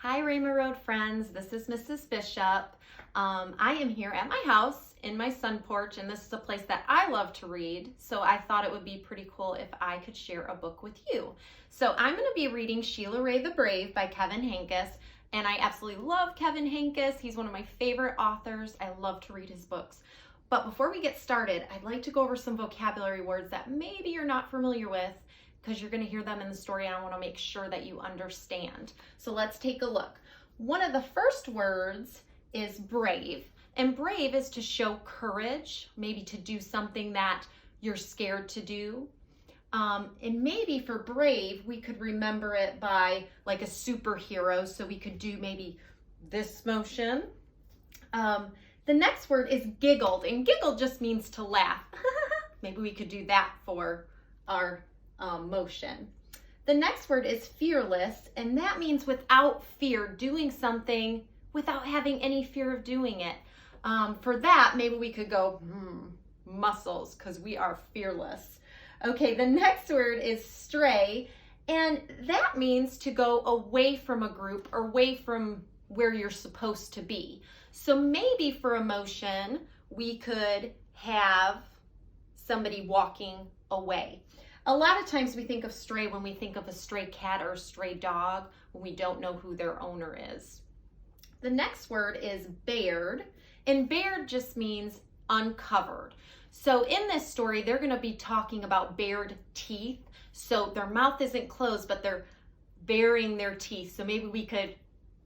Hi, Rayma Road friends. This is Mrs. Bishop. I am here at my house in my sun porch, and this is a place that I love to read. So I thought it would be pretty cool if I could share a book with you. So I'm going to be reading Sheila Ray the Brave by Kevin Henkes. And I absolutely love Kevin Henkes. He's one of my favorite authors. I love to read his books. But before we get started, I'd like to go over some vocabulary words that maybe you're not familiar with, because you're going to hear them in the story and I want to make sure that you understand. So let's take a look. One of the first words is brave. And brave is to show courage, maybe to do something that you're scared to do. And maybe for brave, we could remember it by like a superhero. So we could do maybe this motion. The next word is giggled, and giggle just means to laugh. Maybe we could do that for our motion. The next word is fearless, and that means without fear, doing something without having any fear of doing it. For that, maybe we could go muscles, because we are fearless. Okay, the next word is stray, and that means to go away from a group or away from where you're supposed to be. So maybe for emotion, we could have somebody walking away. A lot of times we think of stray when we think of a stray cat or a stray dog when we don't know who their owner is. The next word is bared, and bared just means uncovered. So in this story, they're going to be talking about bared teeth. So their mouth isn't closed, but they're baring their teeth. So maybe we could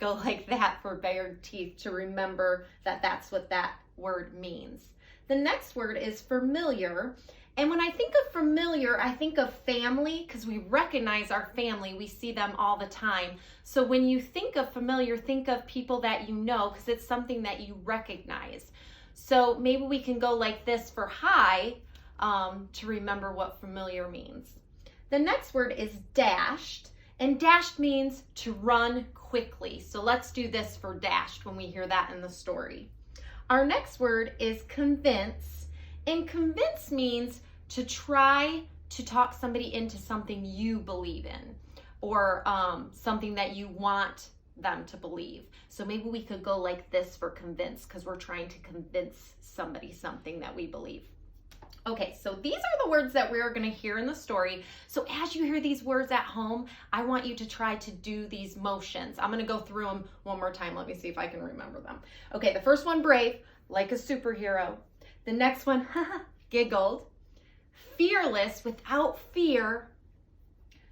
go like that for bared teeth to remember that that's what that word means. The next word is familiar. And when I think of familiar, I think of family, because we recognize our family. We see them all the time. So when you think of familiar, think of people that you know, because it's something that you recognize. So maybe we can go like this for hi to remember what familiar means. The next word is dashed, and dashed means to run quickly. So let's do this for dashed when we hear that in the story. Our next word is convince, and convince means to try to talk somebody into something you believe in, or something that you want them to believe. So maybe we could go like this for convince, because we're trying to convince somebody something that we believe. Okay, so these are the words that we're going to hear in the story. So as you hear these words at home, I want you to try to do these motions. I'm going to go through them one more time. Let me see if I can remember them. Okay, the first one, brave, like a superhero. The next one, giggled. Fearless, without fear.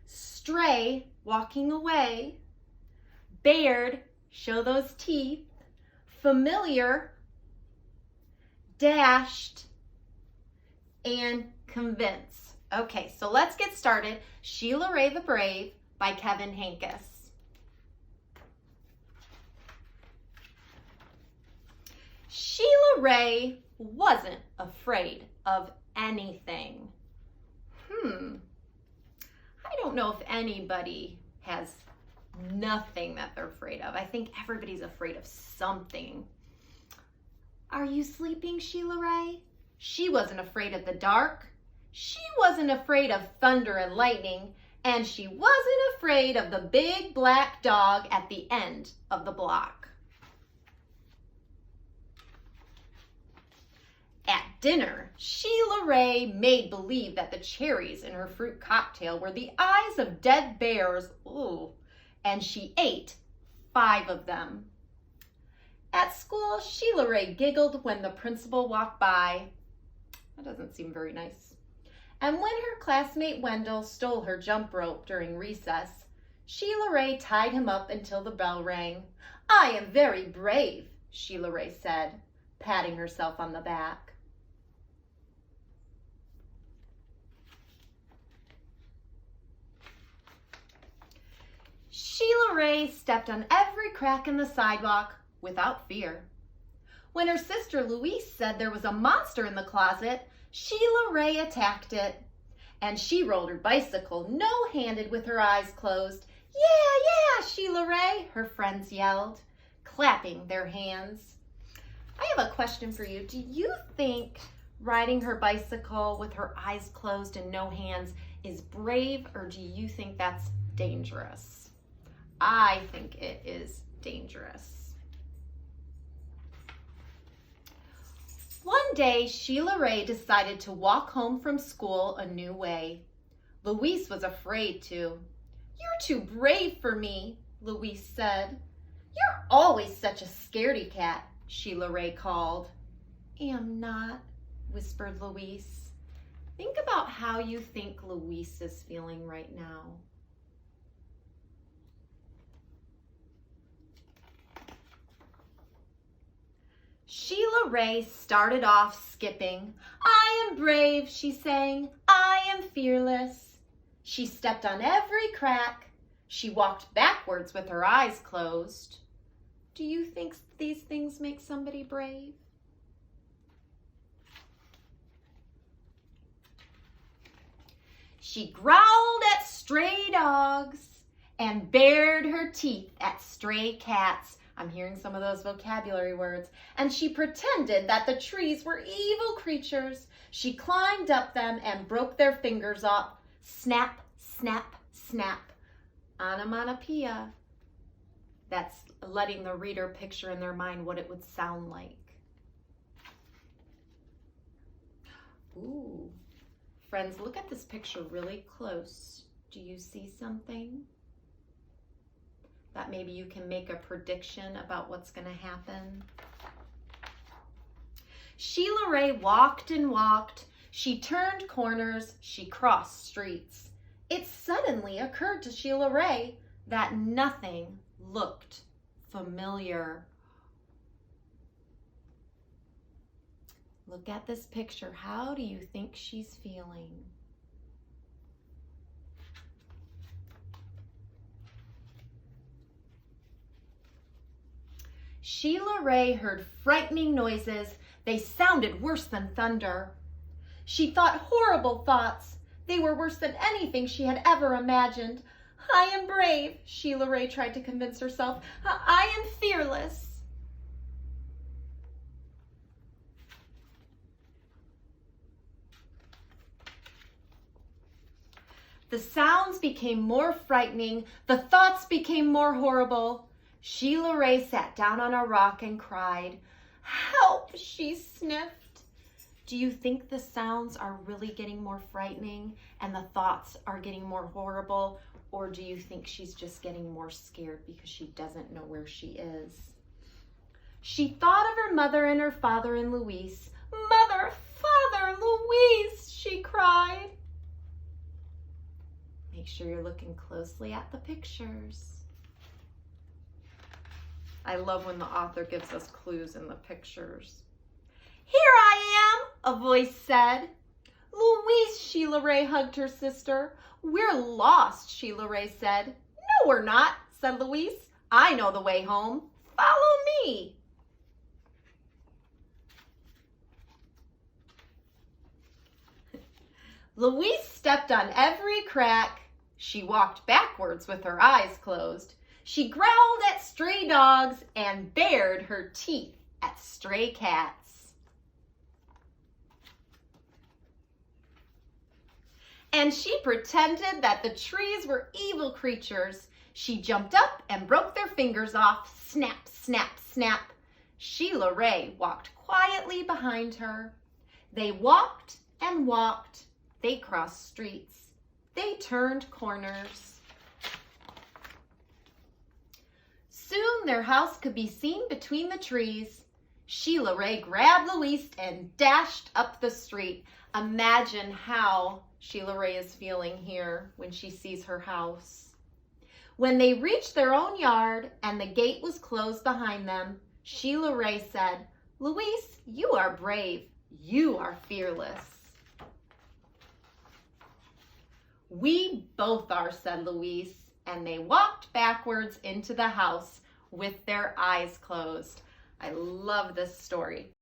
Stray, walking away. Bared, show those teeth. Familiar. Dashed. And convince. Okay, so let's get started. Sheila Ray the Brave by Kevin Henkes. Sheila Ray wasn't afraid of anything. I don't know if anybody has nothing that they're afraid of. I think everybody's afraid of something. Are you sleeping, Sheila Ray? She wasn't afraid of the dark. She wasn't afraid of thunder and lightning. And she wasn't afraid of the big black dog at the end of the block. At dinner, Sheila Ray made believe that the cherries in her fruit cocktail were the eyes of dead bears. Ooh. And she ate 5 of them. At school, Sheila Ray giggled when the principal walked by. That doesn't seem very nice. And when her classmate Wendell stole her jump rope during recess, Sheila Ray tied him up until the bell rang. I am very brave, Sheila Ray said, patting herself on the back. Sheila Ray stepped on every crack in the sidewalk without fear. When her sister Louise said there was a monster in the closet, Sheila Ray attacked it. And she rolled her bicycle no-handed with her eyes closed. Yeah, Sheila Ray, her friends yelled, clapping their hands. I have a question for you. Do you think riding her bicycle with her eyes closed and no hands is brave, or do you think that's dangerous? I think it is dangerous. One day, Sheila Ray decided to walk home from school a new way. Louise was afraid to. "You're too brave for me," Louise said. "You're always such a scaredy cat," Sheila Ray called. "Am not," whispered Louise. Think about how you think Louise is feeling right now. Sheila Ray started off skipping. "I am brave," she sang. "I am fearless." She stepped on every crack. She walked backwards with her eyes closed. Do you think these things make somebody brave? She growled at stray dogs and bared her teeth at stray cats. I'm hearing some of those vocabulary words. And she pretended that the trees were evil creatures. She climbed up them and broke their fingers off. Snap, snap, snap. Onomatopoeia. That's letting the reader picture in their mind what it would sound like. Ooh. Friends, look at this picture really close. Do you see something? That maybe you can make a prediction about what's going to happen. Sheila Ray walked and walked. She turned corners. She crossed streets. It suddenly occurred to Sheila Ray that nothing looked familiar. Look at this picture. How do you think she's feeling? Sheila Ray heard frightening noises. They sounded worse than thunder. She thought horrible thoughts. They were worse than anything she had ever imagined. "I am brave," Sheila Ray tried to convince herself. "I am fearless." The sounds became more frightening. The thoughts became more horrible. Sheila Ray sat down on a rock and cried. "Help," she sniffed. Do you think the sounds are really getting more frightening and the thoughts are getting more horrible? Or do you think she's just getting more scared because she doesn't know where she is? She thought of her mother and her father and Louise. "Mother, Father, Louise," she cried. Make sure you're looking closely at the pictures. I love when the author gives us clues in the pictures. "Here I am," a voice said. "Louise," Sheila Ray hugged her sister. "We're lost," Sheila Ray said. "No, we're not," said Louise. "I know the way home. Follow me." Louise stepped on every crack. She walked backwards with her eyes closed. She growled at stray dogs and bared her teeth at stray cats. And she pretended that the trees were evil creatures. She jumped up and broke their fingers off. Snap, snap, snap. Sheila Ray walked quietly behind her. They walked and walked. They crossed streets. They turned corners. Soon their house could be seen between the trees. Sheila Ray grabbed Louise and dashed up the street. Imagine how Sheila Ray is feeling here when she sees her house. When they reached their own yard and the gate was closed behind them, Sheila Ray said, "Louise, you are brave. You are fearless." "We both are," said Louise, and they walked backwards into the house with their eyes closed. I love this story.